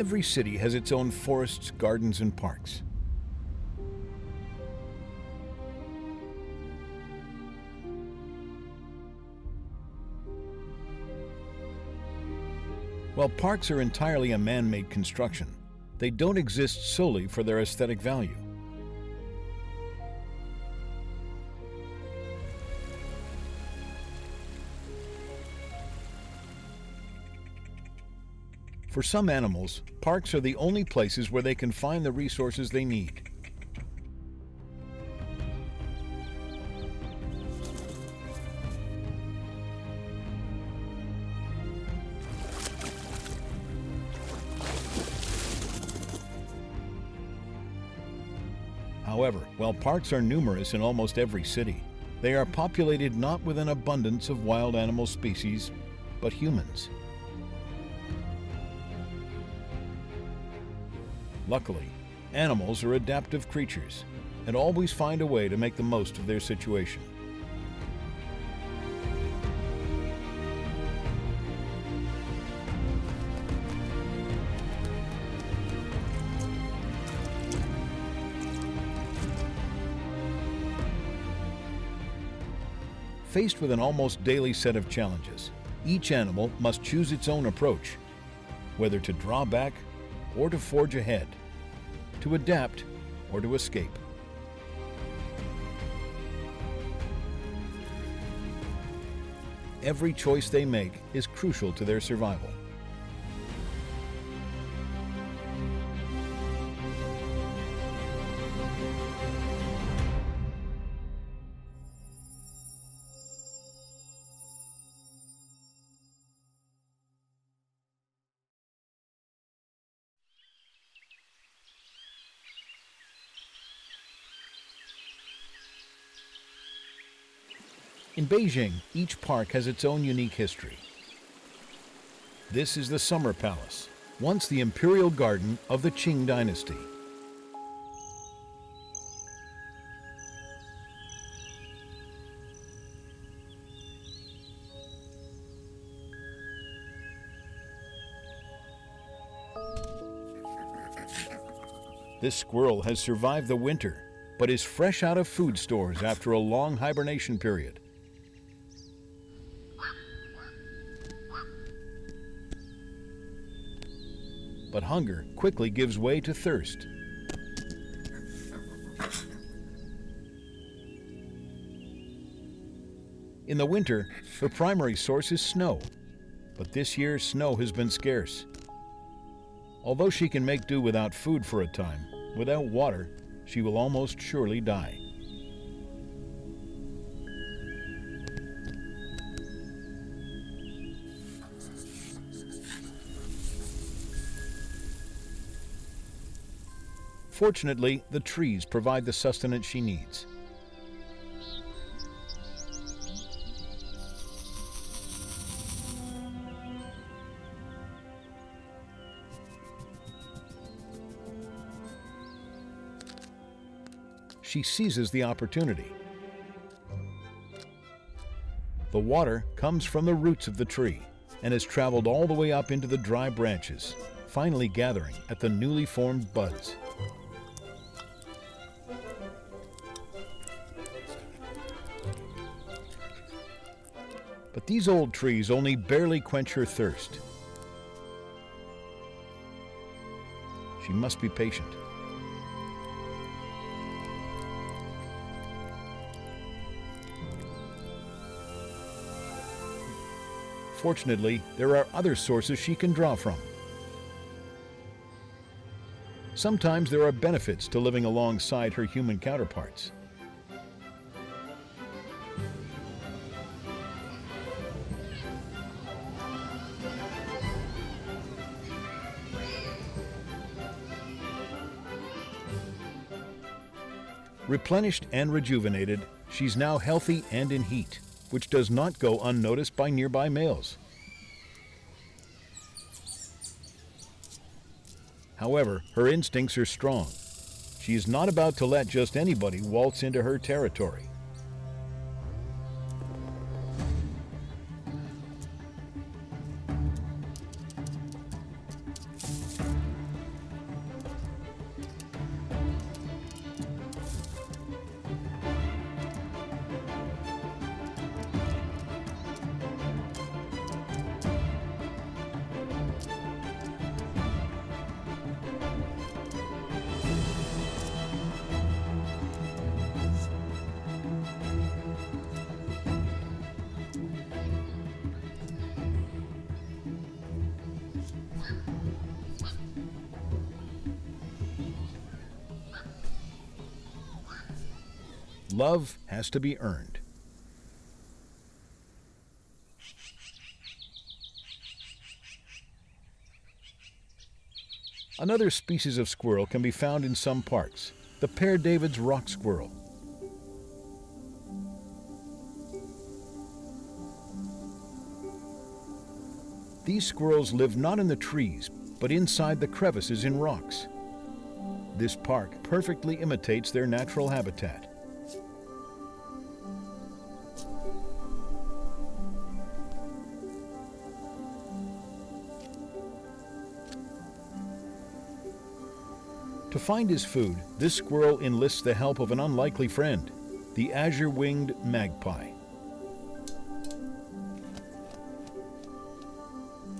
Every city has its own forests, gardens, and parks. While parks are entirely a man-made construction, they don't exist solely for their aesthetic value. For some animals, parks are the only places where they can find the resources they need. However, while parks are numerous in almost every city, they are populated not with an abundance of wild animal species, but humans. Luckily, animals are adaptive creatures and always find a way to make the most of their situation. Faced with an almost daily set of challenges, each animal must choose its own approach, whether to draw back or to forge ahead, to adapt or to escape. Every choice they make is crucial to their survival. In Beijing, each park has its own unique history. This is the Summer Palace, once the imperial garden of the Qing dynasty. This squirrel has survived the winter, but is fresh out of food stores after a long hibernation period. But hunger quickly gives way to thirst. In the winter, her primary source is snow, but this year snow has been scarce. Although she can make do without food for a time, without water, she will almost surely die. Fortunately, the trees provide the sustenance she needs. She seizes the opportunity. The water comes from the roots of the tree and has traveled all the way up into the dry branches, finally gathering at the newly formed buds. But these old trees only barely quench her thirst. She must be patient. Fortunately, there are other sources she can draw from. Sometimes there are benefits to living alongside her human counterparts. Replenished and rejuvenated, she's now healthy and in heat, which does not go unnoticed by nearby males. However, her instincts are strong. She is not about to let just anybody waltz into her territory. Love has to be earned. Another species of squirrel can be found in some parks, the Pear David's rock squirrel. These squirrels live not in the trees, but inside the crevices in rocks. This park perfectly imitates their natural habitat. To find his food, this squirrel enlists the help of an unlikely friend, the azure-winged magpie.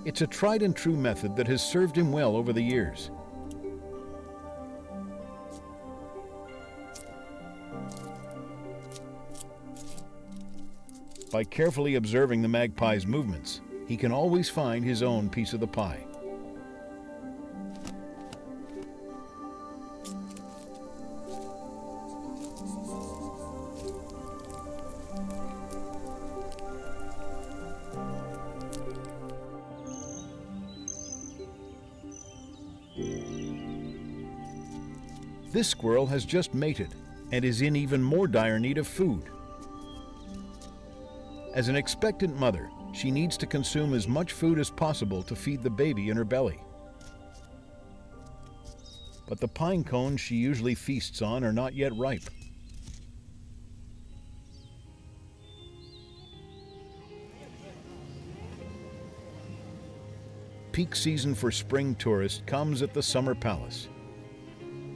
It's a tried and true method that has served him well over the years. By carefully observing the magpie's movements, he can always find his own piece of the pie. This squirrel has just mated and is in even more dire need of food. As an expectant mother, she needs to consume as much food as possible to feed the baby in her belly. But the pine cones she usually feasts on are not yet ripe. Peak season for spring tourists comes at the Summer Palace.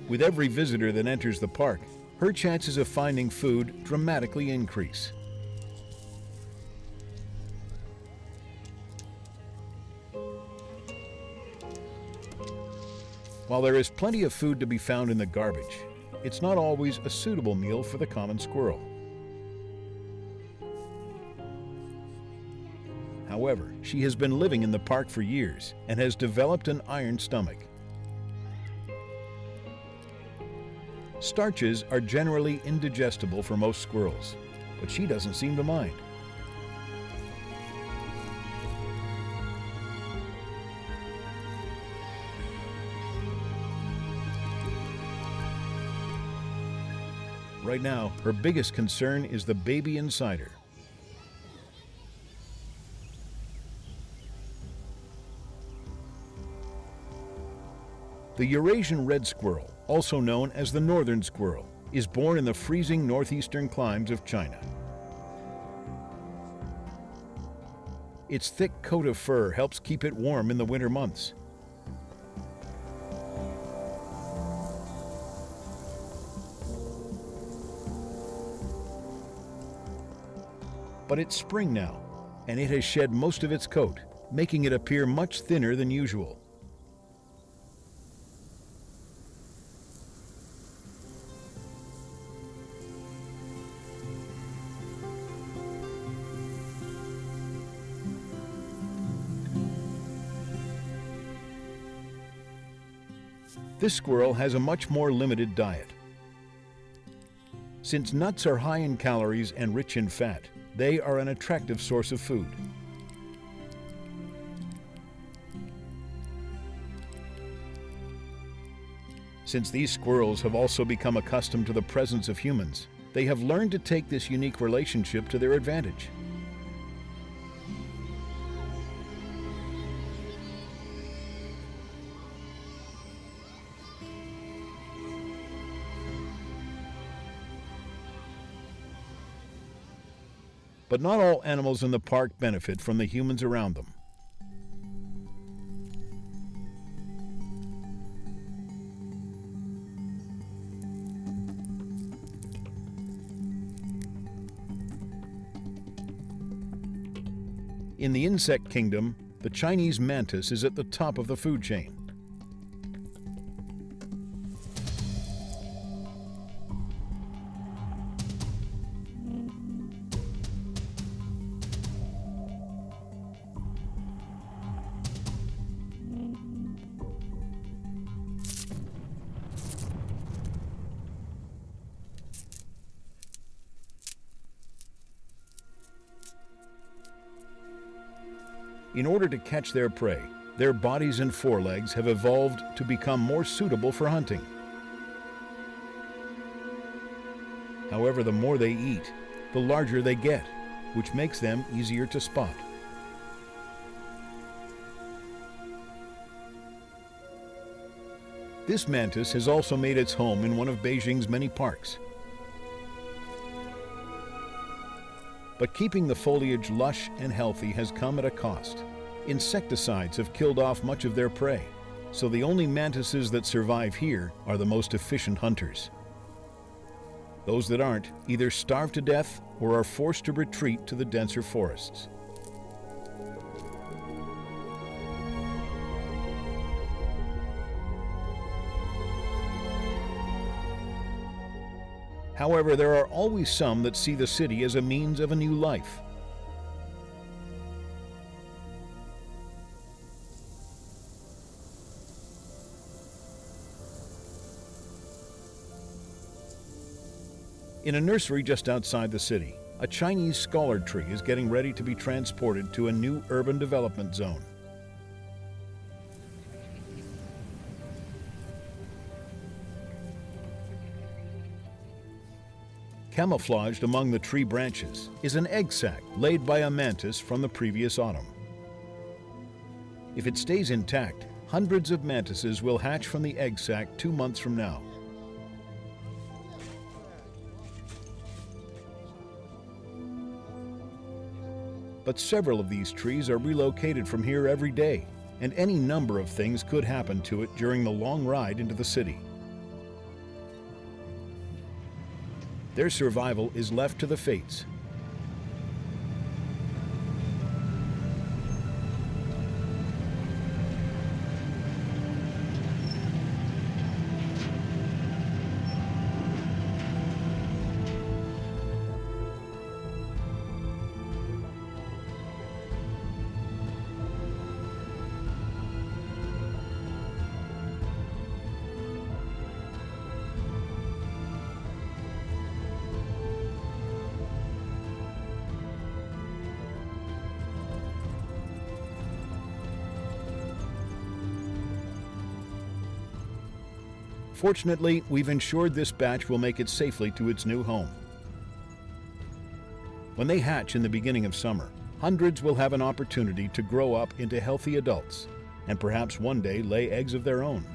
With every visitor that enters the park, her chances of finding food dramatically increase. While there is plenty of food to be found in the garbage, it's not always a suitable meal for the common squirrel. However, she has been living in the park for years and has developed an iron stomach. Starches are generally indigestible for most squirrels, but she doesn't seem to mind. Right now, her biggest concern is the baby inside her. The Eurasian red squirrel, also known as the northern squirrel, is born in the freezing northeastern climes of China. Its thick coat of fur helps keep it warm in the winter months. But it's spring now, and it has shed most of its coat, making it appear much thinner than usual. This squirrel has a much more limited diet. Since nuts are high in calories and rich in fat, they are an attractive source of food. Since these squirrels have also become accustomed to the presence of humans, they have learned to take this unique relationship to their advantage. But not all animals in the park benefit from the humans around them. In the insect kingdom, the Chinese mantis is at the top of the food chain. In order to catch their prey, their bodies and forelegs have evolved to become more suitable for hunting. However, the more they eat, the larger they get, which makes them easier to spot. This mantis has also made its home in one of Beijing's many parks. But keeping the foliage lush and healthy has come at a cost. Insecticides have killed off much of their prey, so the only mantises that survive here are the most efficient hunters. Those that aren't either starve to death or are forced to retreat to the denser forests. However, there are always some that see the city as a means of a new life. In a nursery just outside the city, a Chinese scallard tree is getting ready to be transported to a new urban development zone. Camouflaged among the tree branches is an egg sac laid by a mantis from the previous autumn. If it stays intact, hundreds of mantises will hatch from the egg sac 2 months from now. But several of these trees are relocated from here every day, and any number of things could happen to it during the long ride into the city. Their survival is left to the fates. Fortunately, we've ensured this batch will make it safely to its new home. When they hatch in the beginning of summer, hundreds will have an opportunity to grow up into healthy adults and perhaps one day lay eggs of their own.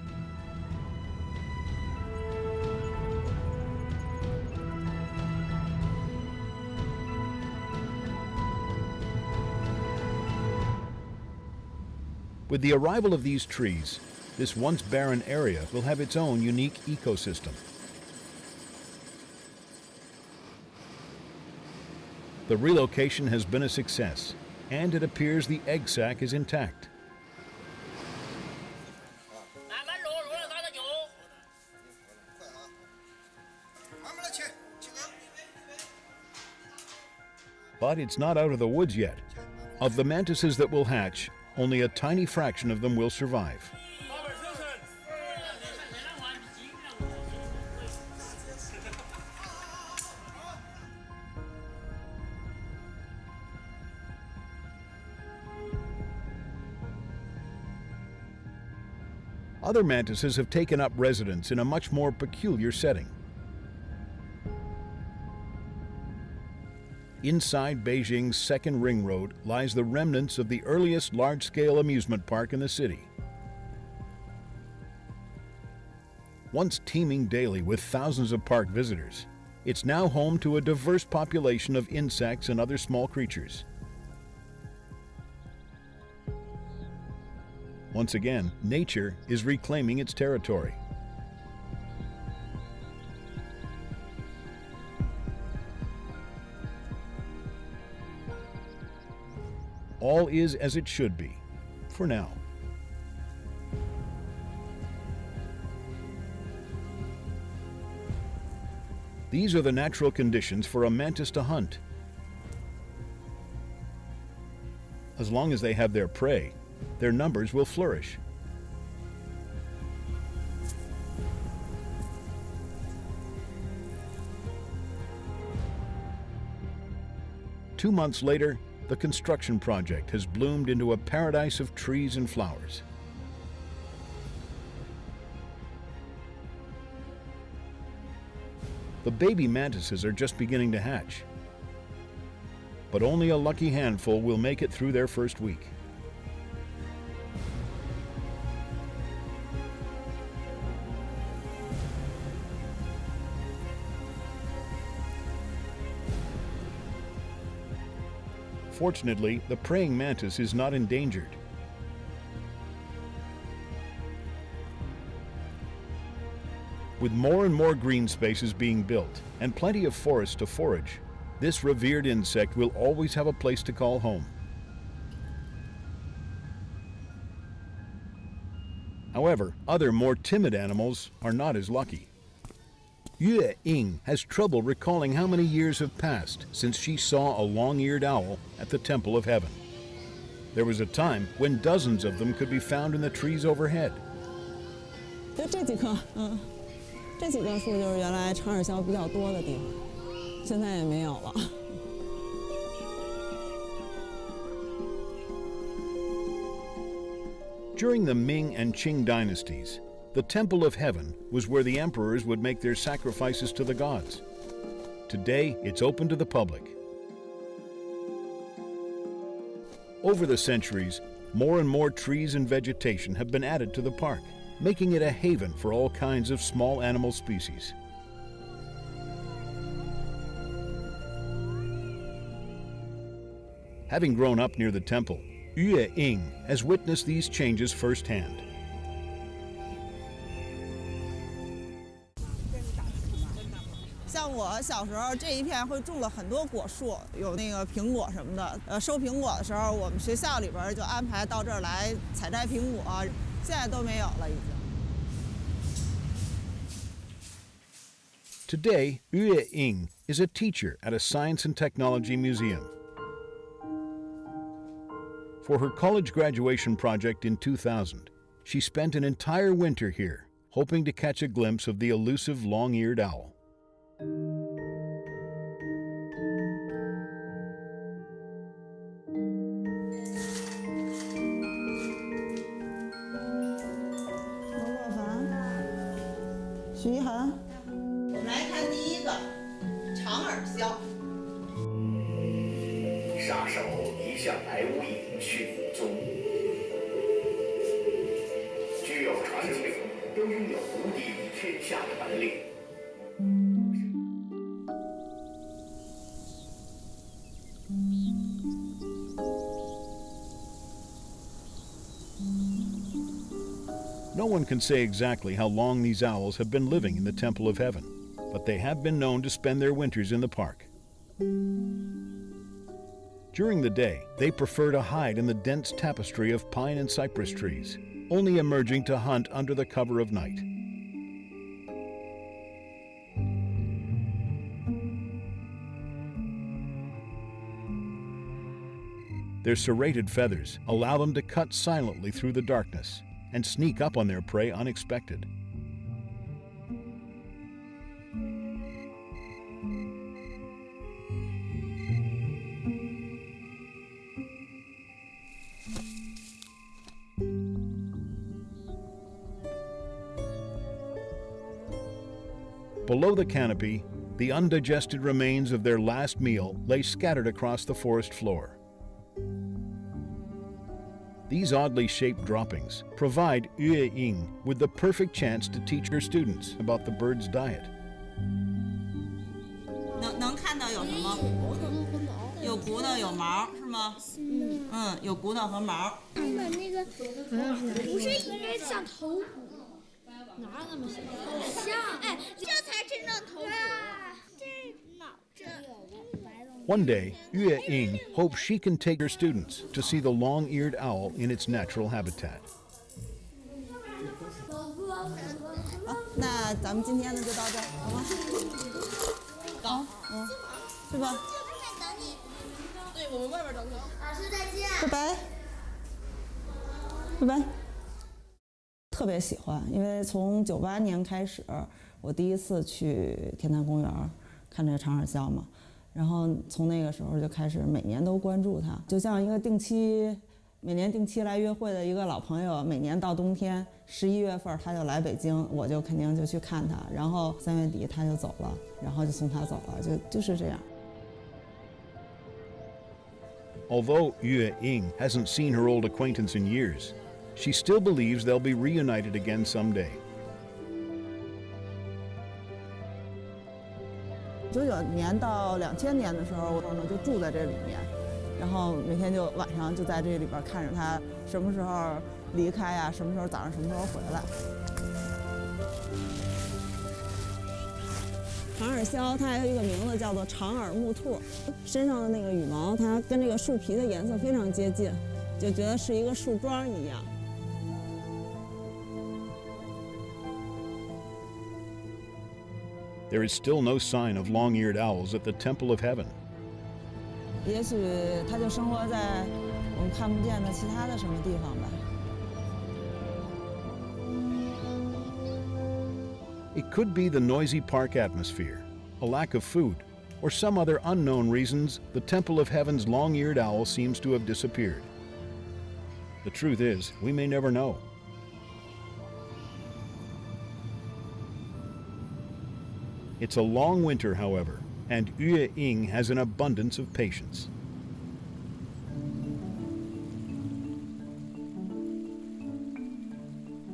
With the arrival of these trees, this once barren area will have its own unique ecosystem. The relocation has been a success, and it appears the egg sac is intact. But it's not out of the woods yet. Of the mantises that will hatch, only a tiny fraction of them will survive. Other mantises have taken up residence in a much more peculiar setting. Inside Beijing's second ring road lies the remnants of the earliest large-scale amusement park in the city. Once teeming daily with thousands of park visitors, it's now home to a diverse population of insects and other small creatures. Once again, nature is reclaiming its territory. All is as it should be, for now. These are the natural conditions for a mantis to hunt. As long as they have their prey, their numbers will flourish. Two months later, the construction project has bloomed into a paradise of trees and flowers. The baby mantises are just beginning to hatch, but only a lucky handful will make it through their first week. Fortunately, the praying mantis is not endangered. With more and more green spaces being built and plenty of forest to forage, this revered insect will always have a place to call home. However, other more timid animals are not as lucky. Yue Ying has trouble recalling how many years have passed since she saw a long-eared owl at the Temple of Heaven. There was a time when dozens of them could be found in the trees overhead. 就这几棵，这几棵树就是原来长耳鸮比较多的地方，现在也没有了。During the Ming and Qing dynasties, the Temple of Heaven was where the emperors would make their sacrifices to the gods. Today, it's open to the public. Over the centuries, more and more trees and vegetation have been added to the park, making it a haven for all kinds of small animal species. Having grown up near the temple, Yue Ying has witnessed these changes firsthand. 像我小时候，这一片会种了很多果树，有那个苹果什么的。收苹果的时候，我们学校里边就安排到这儿来采摘苹果，现在都没有了已经。Today, Yue Ying is a teacher at a science and technology museum. For her college graduation project in 2000, she spent an entire winter here, hoping to catch a glimpse of the elusive long-eared owl. No one can say exactly how long these owls have been living in the Temple of Heaven, but they have been known to spend their winters in the park. During the day, they prefer to hide in the dense tapestry of pine and cypress trees, only emerging to hunt under the cover of night. Their serrated feathers allow them to cut silently through the darkness and sneak up on their prey unexpected. Below the canopy, the undigested remains of their last meal lay scattered across the forest floor. These oddly shaped droppings provide Yue Ying with the perfect chance to teach her students about the bird's diet. 能看到有什么？有骨头，有毛，是吗？有骨头和毛。他们那个不是应该像头骨？哪那么像？好像，哎，这才真正头骨。这脑这。One day, Yue Ying hopes she can take her students to see the long-eared owl in its natural habitat. 好，那咱们今天呢就到这儿，好吗？好，去吧。等你。对，我们外边等你。老师再见。拜拜。拜拜。特别喜欢，因为从98年开始，我第一次去天坛公园看这个长耳鸮嘛。然后从那个时候就开始每年都关注它，就像一个每年定期来约会的一个老朋友，每年到冬天11月份他就来北京，我就肯定就去看他，然后3月底他就走了，然后就送他走了，就是这样。Although Yue Ying hasn't seen her old acquaintance in years, she still believes they'll be reunited again someday. 99年到2000年的时候，我就住在这里面，然后每天就晚上就在这里边看着他什么时候离开呀，什么时候早上什么时候回来。长耳鸮它还有一个名字叫做长耳木兔，身上的那个羽毛它跟这个树皮的颜色非常接近，就觉得是一个树桩一样。There is still no sign of long-eared owls at the Temple of Heaven. 也许它就生活在我们看不见的其他的什么地方吧。It could be the noisy park atmosphere, a lack of food, or some other unknown reasons the Temple of Heaven's long-eared owl seems to have disappeared. The truth is, we may never know. It's a long winter, however, and Yue Ying has an abundance of patience.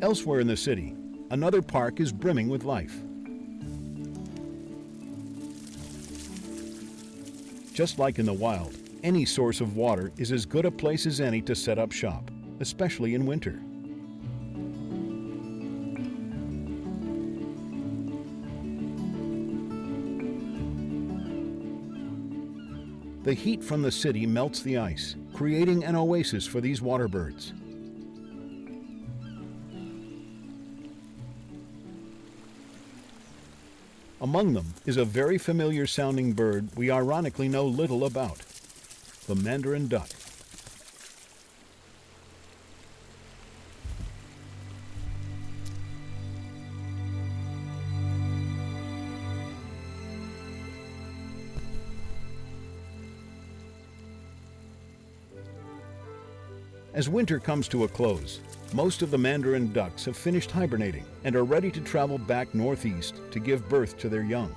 Elsewhere in the city, another park is brimming with life. Just like in the wild, any source of water is as good a place as any to set up shop, especially in winter. The heat from the city melts the ice, creating an oasis for these water birds. Among them is a very familiar sounding bird we ironically know little about, the mandarin duck. As winter comes to a close, most of the mandarin ducks have finished hibernating and are ready to travel back northeast to give birth to their young.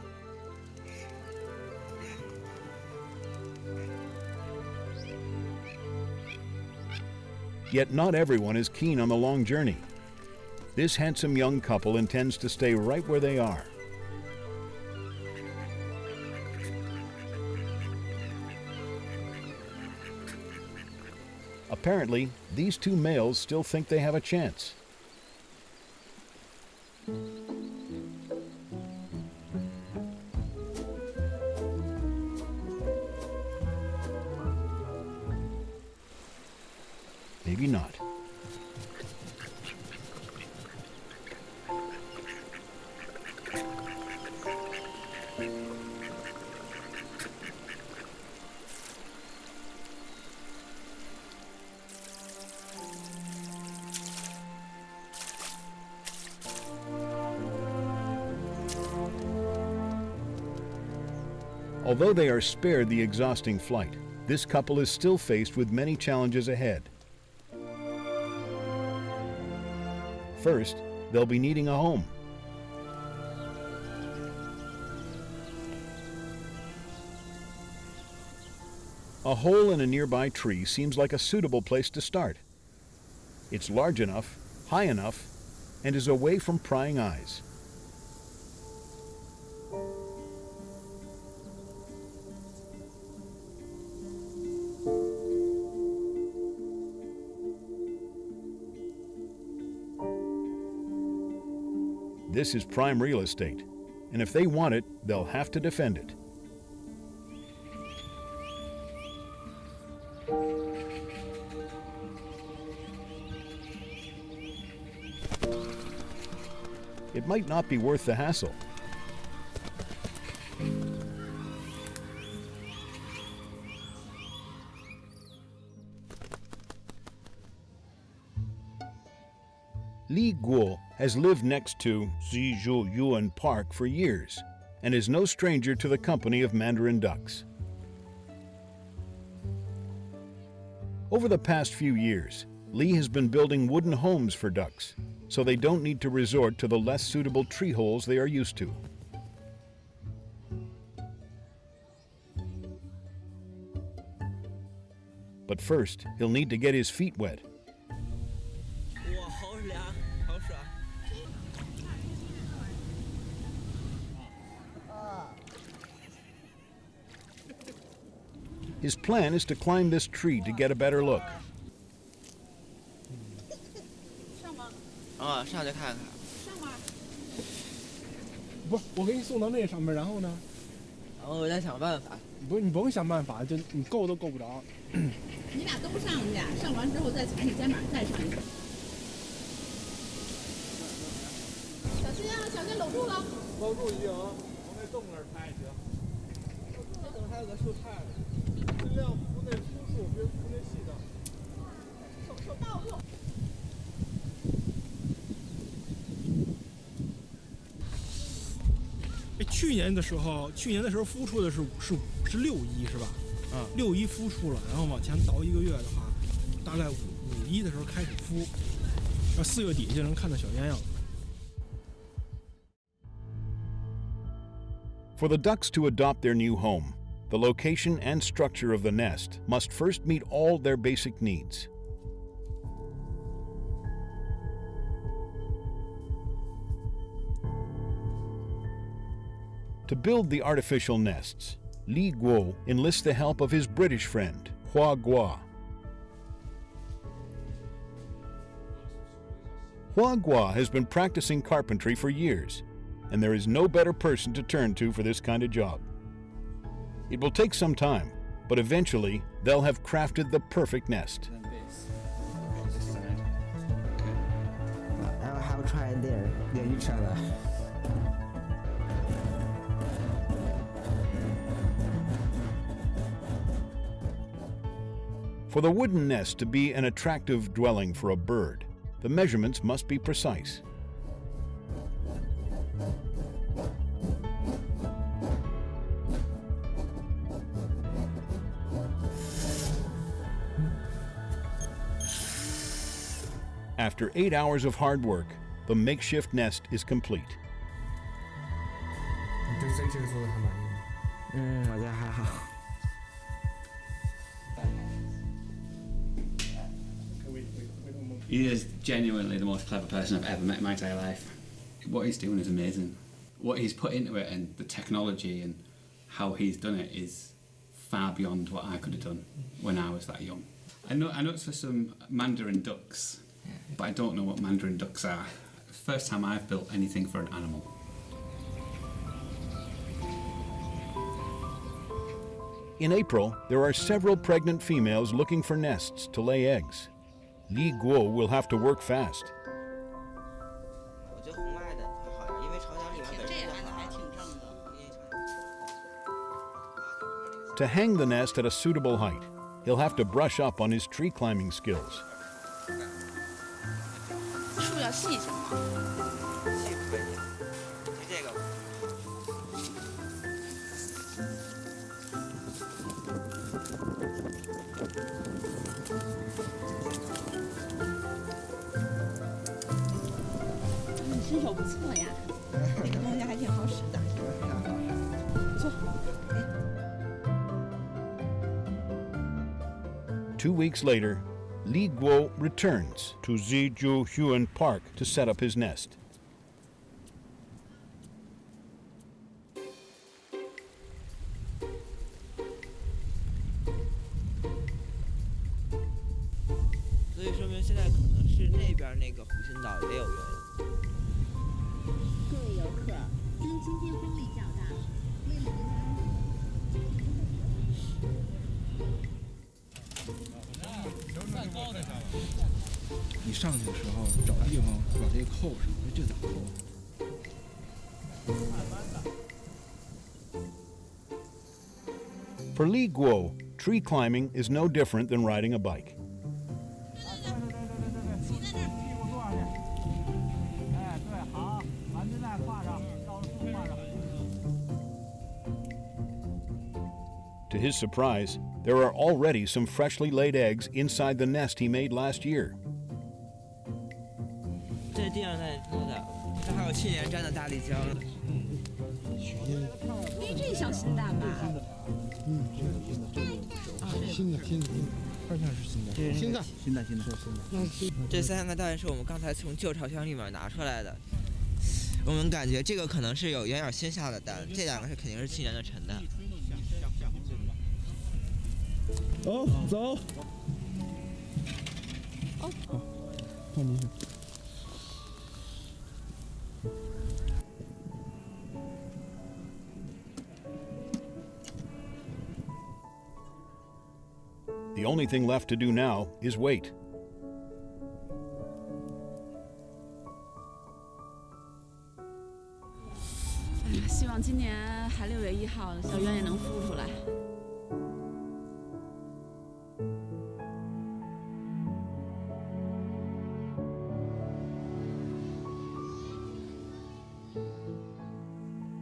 Yet not everyone is keen on the long journey. This handsome young couple intends to stay right where they are. Apparently, these two males still think they have a chance. Maybe not. Although they are spared the exhausting flight, this couple is still faced with many challenges ahead. First, they'll be needing a home. A hole in a nearby tree seems like a suitable place to start. It's large enough, high enough, and is away from prying eyes. This is prime real estate, and if they want it, they'll have to defend it. It might not be worth the hassle. Li Guo has lived next to Zhiyuan Park for years and is no stranger to the company of mandarin ducks. Over the past few years, Li has been building wooden homes for ducks, so they don't need to resort to the less suitable tree holes they are used to. But first, he'll need to get his feet wet. His plan is to climb this tree to get a better look. 上去看看。不，我给你送到那上面，然后呢？然后我再想办法。不是，你不用想办法，就你够都够不着。你俩都上去，上完之后再踩你肩膀再上去。小心啊，小心搂住了。搂住就行，往那洞那儿拍行。那等还有个树杈子，尽量扶那粗树，别扶那细的。手抱住。 去年的时候孵出的是6.1是吧？6.1孵出了，然后往前倒1个月的话，大概5.1的时候开始孵，到4月底就能看到小鸳鸯了。 For the ducks to adopt their new home, the location and structure of the nest must first meet all their basic needs. To build the artificial nests, Li Guo enlists the help of his British friend, Li Guo. Li Guo has been practicing carpentry for years, and there is no better person to turn to for this kind of job. It will take some time, but eventually they'll have crafted the perfect nest. I will try there. Yeah, you try that. For the wooden nest to be an attractive dwelling for a bird, the measurements must be precise. After 8 hours of hard work, the makeshift nest is complete. 你对这个做的还满意吗？我觉得还好。 He is genuinely the most clever person I've ever met in my entire life. What he's doing is amazing. What he's put into it and the technology and how he's done it is far beyond what I could have done when I was that young. I know it's for some mandarin ducks, but I don't know what mandarin ducks are. First time I've built anything for an animal. In April, there are several pregnant females looking for nests to lay eggs. Li Guo will have to work fast. 我觉得红外的好点，因为巢箱里面本身就好。还挺正的。 To hang the nest at a suitable height, he'll have to brush up on his tree climbing skills. 树要细行吗？细可以，就这个。 你身手不错呀，这个东西还挺好使的。不错。 2 weeks later, Li Guo returns to Zizhu Huan Park to set up his nest. 所以说明现在可能是那边那个湖心岛也有人。各位游客，因今天风力较大，为了您的安你上去的时候找个地方把这个扣上，这咋扣？ For Li Guo, tree climbing is no different than riding a bike. To his surprise, there are already some freshly laid eggs inside the nest he made last year. 这是地上在孵的，这还有去年粘的大力胶的。哎，这像新蛋吧？新的，二像是新的，新的，这3个蛋是我们刚才从旧巢箱里面拿出来的。我们感觉这个可能是有点新下的蛋，这2个是肯定是去年的陈蛋。哦，走。哦，好，放进去。The only thing left to do now is wait. 希望今年还6月1号小圆也能孵出来。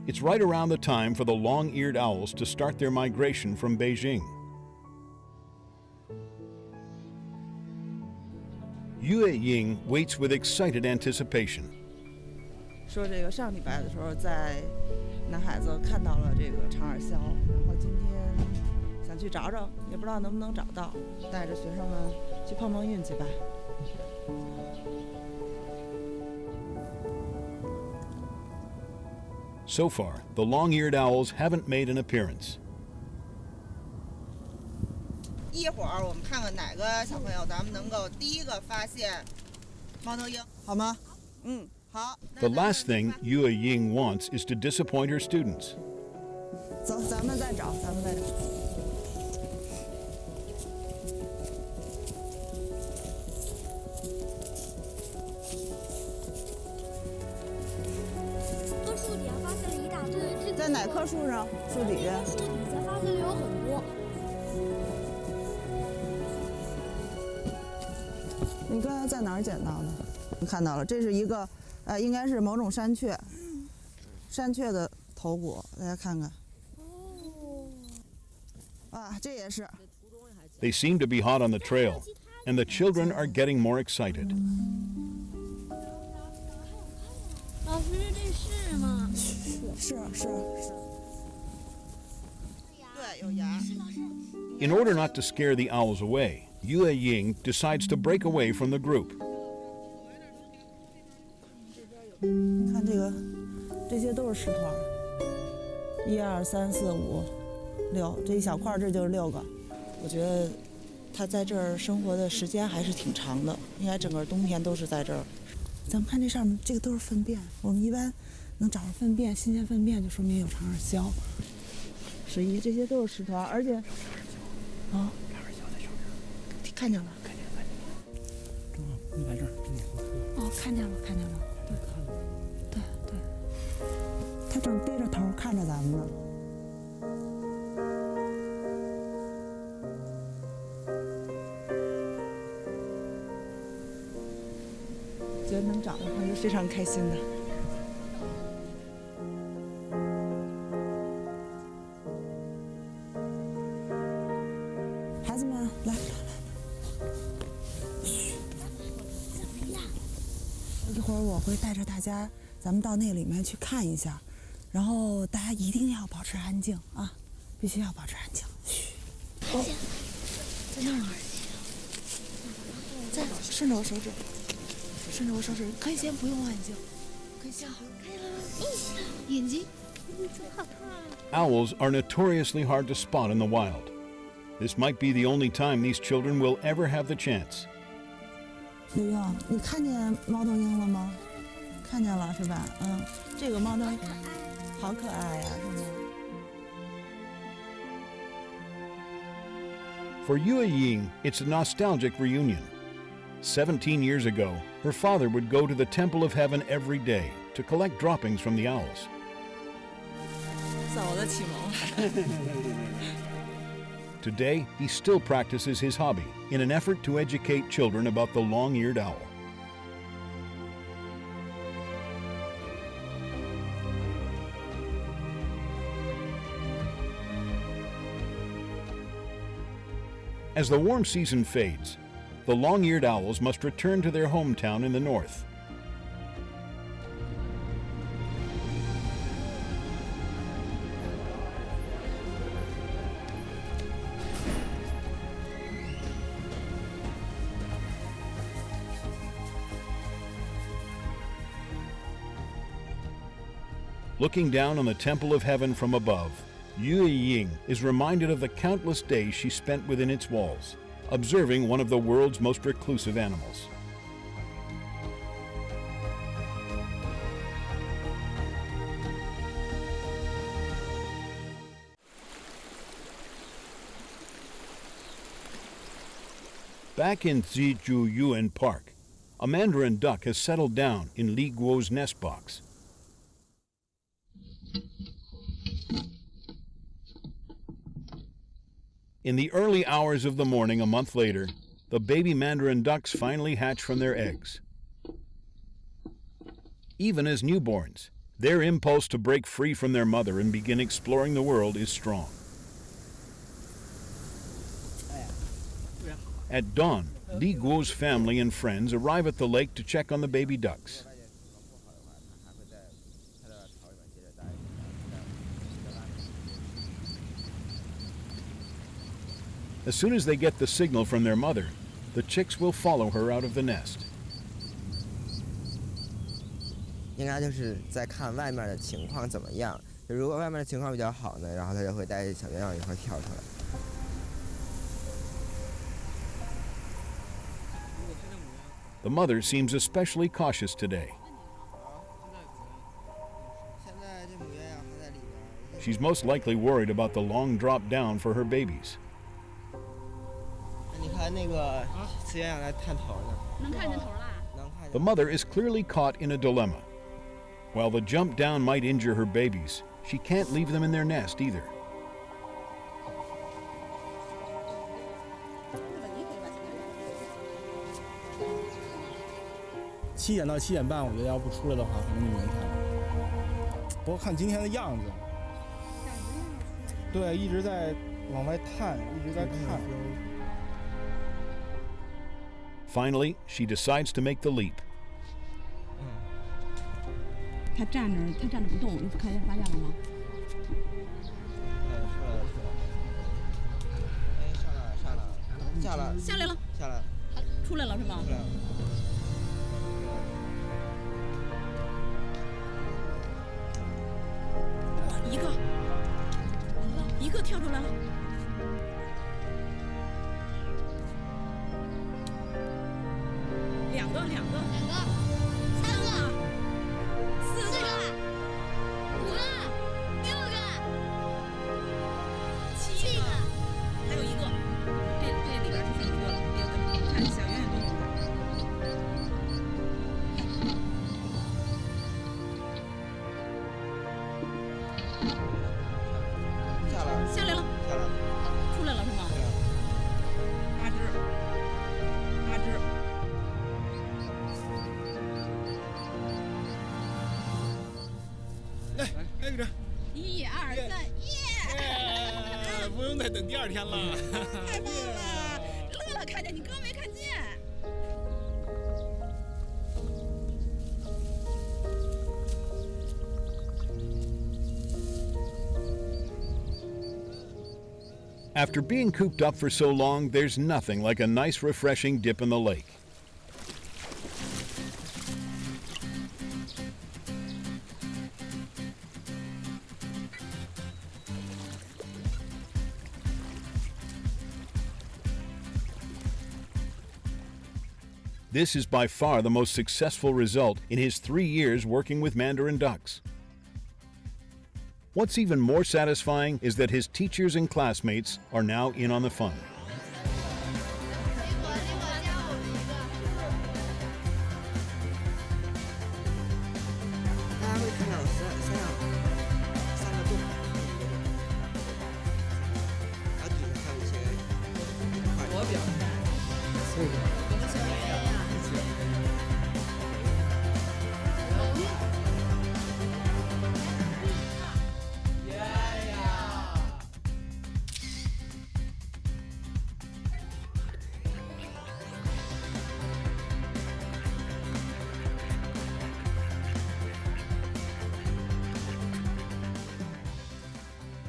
It's right around the time for the long-eared owls to start their migration from Beijing. Yue Ying waits with excited anticipation. 说这个上礼拜的时候在南海子看到了这个长耳鸮，然后今天想去找找，也不知道能不能找到，带着学生们去碰碰运气吧。So far, the long-eared owls haven't made an appearance. 一会儿我们看看哪个小朋友咱们能够第一个发现猫头鹰，好吗？嗯，好。 The last thing Yue Ying wants is to disappoint her students. 走，咱们再找。树底下发现了一大堆。在哪棵树上？树底下。树底下发现了有很多。你刚才在哪儿捡到的？看到了，这是一个，应该是某种山雀，山雀的头骨，大家看看。哦。啊，这也是。They seem to be hot on the trail, and the children are getting more excited. 老师，这是吗？是。对，有牙。 In order not to scare the owls away, Yue Ying decides to break away from the group. 看这些都是石团，1、2、3、4、5、6，这一小块这就是6个。我觉得它在这儿生活的时间还是挺长的，应该整个冬天都是在这儿。咱们看这上面，这个都是粪便，我们一般能找着粪便，新鲜粪便就说明有长耳鸮。11，这些都是石团，而且，啊，看见了，正好你来这儿，哦，看见了。对，他正低着头看着咱们呢。觉得能找到他是非常开心的。孩子们，来，嘘，一会儿我会带着大家，咱们到那里面去看一下，然后大家一定要保持安静啊，必须要保持安静。嘘，哦，在那儿呢，在顺着我手指。可以先不用望远镜，可以先不用。眼睛。 Owls are notoriously hard to spot in the wild. This might be the only time these children will ever have the chance. 刘英，你看见猫头鹰了吗？看见了是吧？嗯，这个猫头鹰好可爱呀，是吗？ For Yue Ying, it's a nostalgic reunion. 17 years ago, her father would go to the Temple of Heaven every day to collect droppings from the owls. 算我的启蒙。 Today, he still practices his hobby in an effort to educate children about the long-eared owl. As the warm season fades, the long-eared owls must return to their hometown in the north. Looking down on the temple of heaven from above, Yue Ying is reminded of the countless days she spent within its walls, observing one of the world's most reclusive animals. Back in Zizhu Yuan Park, a mandarin duck has settled down in Li Guo's nest box. In the early hours of the morning a month later, the baby mandarin ducks finally hatch from their eggs. Even as newborns, their impulse to break free from their mother and begin exploring the world is strong. At dawn, Li Guo's family and friends arrive at the lake to check on the baby ducks. As soon as they get the signal from their mother, the chicks will follow her out of the nest. 应该就是在看外面的情况怎么样。如果外面的情况比较好呢，然后它就会带着小鸳鸯一块跳出来。The mother seems especially cautious today. She's most likely worried about the long drop down for her babies. 你看那个雌鸳鸯在探头呢。能看见头啦？能看见。The mother is clearly caught in a dilemma. While the jump down might injure her babies, she can't leave them in their nest either. 7点到7点半，我觉得要不出来的话，可能就没看了。不过看今天的样子，对，一直在往外探，一直在看。Finally, she decides to make the leap. 他站着不动，你看见发现了吗？下来了，下来了，下来了，出来了是吗？出来了。哇，一个跳出来了。两个，3个，4个，5个，6个，7个，还有一个，这里边就剩一个了。看小圆圆多下来了，出来了是吗？8只。来，玉珍1、2、3，耶！不用再等第2天了。太棒了！乐乐看见，你哥没看见。After being cooped up for so long, there's nothing like a nice, refreshing dip in the lake. This is by far the most successful result in his 3 years working with mandarin ducks. What's even more satisfying is that his teachers and classmates are now in on the fun.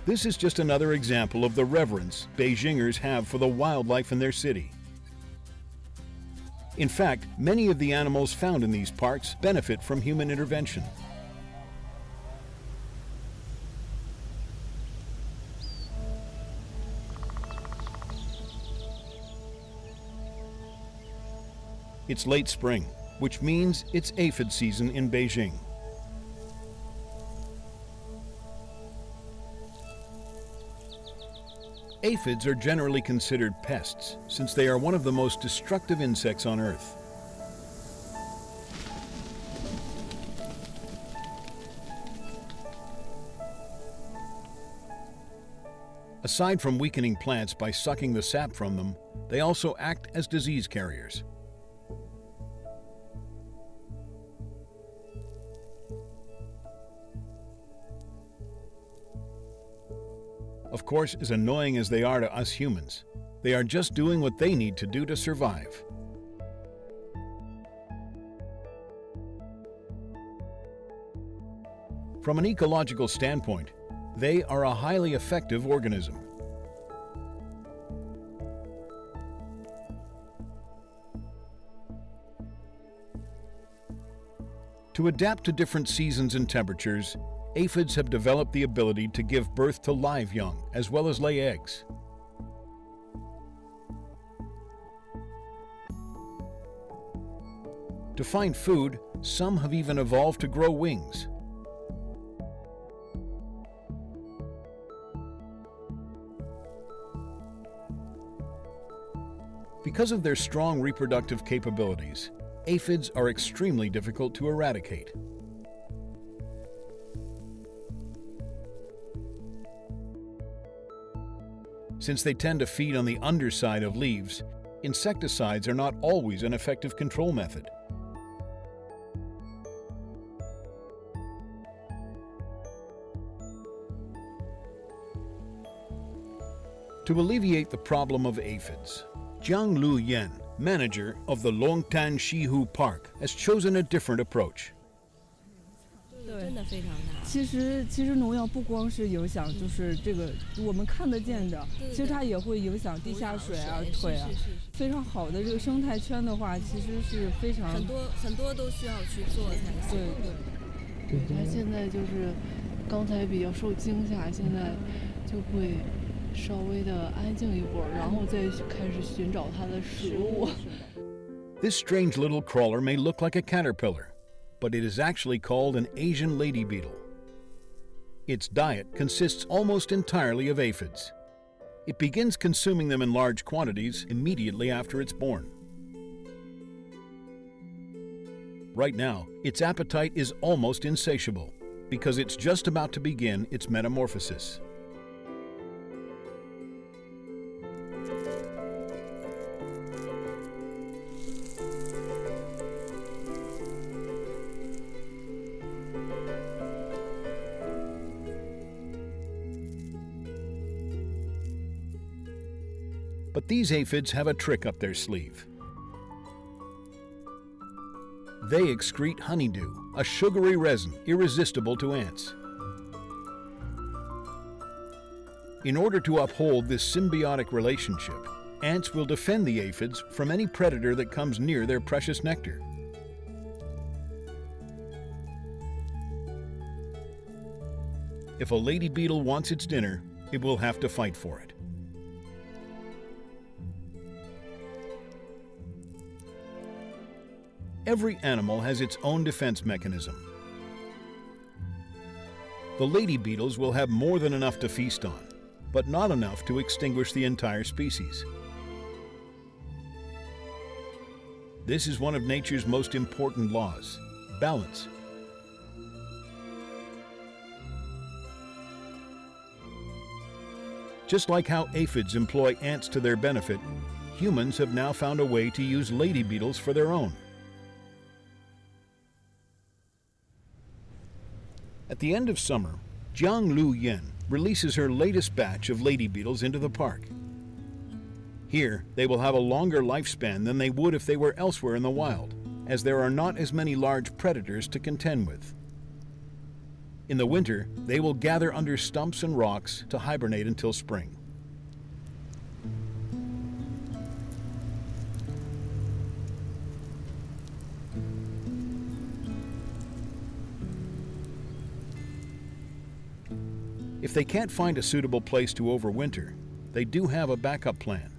This is just another example of the reverence Beijingers have for the wildlife in their city. In fact, many of the animals found in these parks benefit from human intervention. It's late spring, which means it's aphid season in Beijing. Aphids are generally considered pests, since they are one of the most destructive insects on Earth. Aside from weakening plants by sucking the sap from them, they also act as disease carriers. Of course, as annoying as they are to us humans, they are just doing what they need to do to survive. From an ecological standpoint, they are a highly effective organism. To adapt to different seasons and temperatures, aphids have developed the ability to give birth to live young, as well as lay eggs. To find food, some have even evolved to grow wings. Because of their strong reproductive capabilities, aphids are extremely difficult to eradicate. Since they tend to feed on the underside of leaves, insecticides are not always an effective control method. To alleviate the problem of aphids, Jiang Lu Yan, manager of the Longtan Shihu Park, has chosen a different approach. 真的非常大。其实农药不光是影响，就是这个我们看得见的，其实它也会影响地下水啊、水啊。非常好的这个生态圈的话，其实是非常很多都需要去做才行。对。它现在就是刚才比较受惊吓，现在就会稍微的安静一会儿，然后再开始寻找它的食物。This strange little crawler may look like a caterpillar, but it is actually called an Asian lady beetle. Its diet consists almost entirely of aphids. It begins consuming them in large quantities immediately after it's born. Right now, its appetite is almost insatiable because it's just about to begin its metamorphosis. But these aphids have a trick up their sleeve. They excrete honeydew, a sugary resin irresistible to ants. In order to uphold this symbiotic relationship, ants will defend the aphids from any predator that comes near their precious nectar. If a lady beetle wants its dinner, it will have to fight for it. Every animal has its own defense mechanism. The lady beetles will have more than enough to feast on, but not enough to extinguish the entire species. This is one of nature's most important laws: balance. Just like how aphids employ ants to their benefit, humans have now found a way to use lady beetles for their own. At the end of summer, Jiang Lu Yan releases her latest batch of lady beetles into the park. Here, they will have a longer lifespan than they would if they were elsewhere in the wild, as there are not as many large predators to contend with. In the winter, they will gather under stumps and rocks to hibernate until spring. If they can't find a suitable place to overwinter, they do have a backup plan.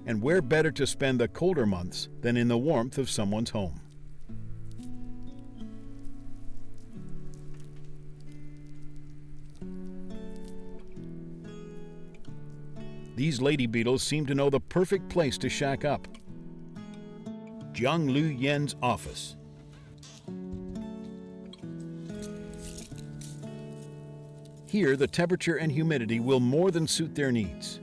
And where better to spend the colder months than in the warmth of someone's home? These lady beetles seem to know the perfect place to shack up. Jiang Lu Yen's office. Here, the temperature and humidity will more than suit their needs.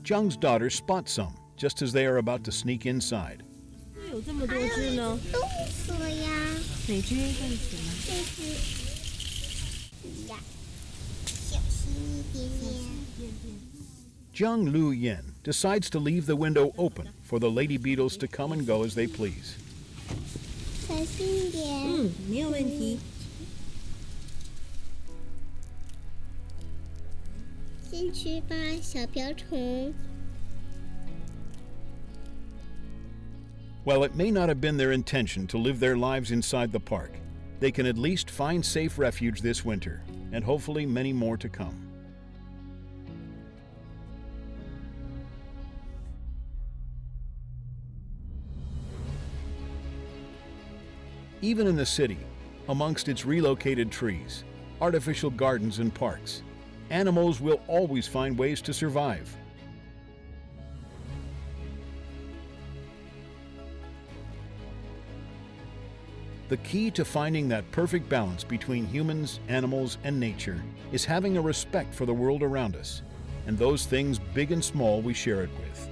Jiang's daughter spots some, just as they are about to sneak inside. 有这么多只呢？冻死了呀！哪只冻死了？这只呀，小心一点点。 Jiang Lu Yen decides to leave the window open for the lady beetles to come and go as they please. 小心一点。没有问题。进去吧，小瓢虫。 While it may not have been their intention to live their lives inside the park, they can at least find safe refuge this winter, and hopefully many more to come. Even in the city, amongst its relocated trees, artificial gardens and parks, animals will always find ways to survive. The key to finding that perfect balance between humans, animals, and nature is having a respect for the world around us and those things big and small we share it with.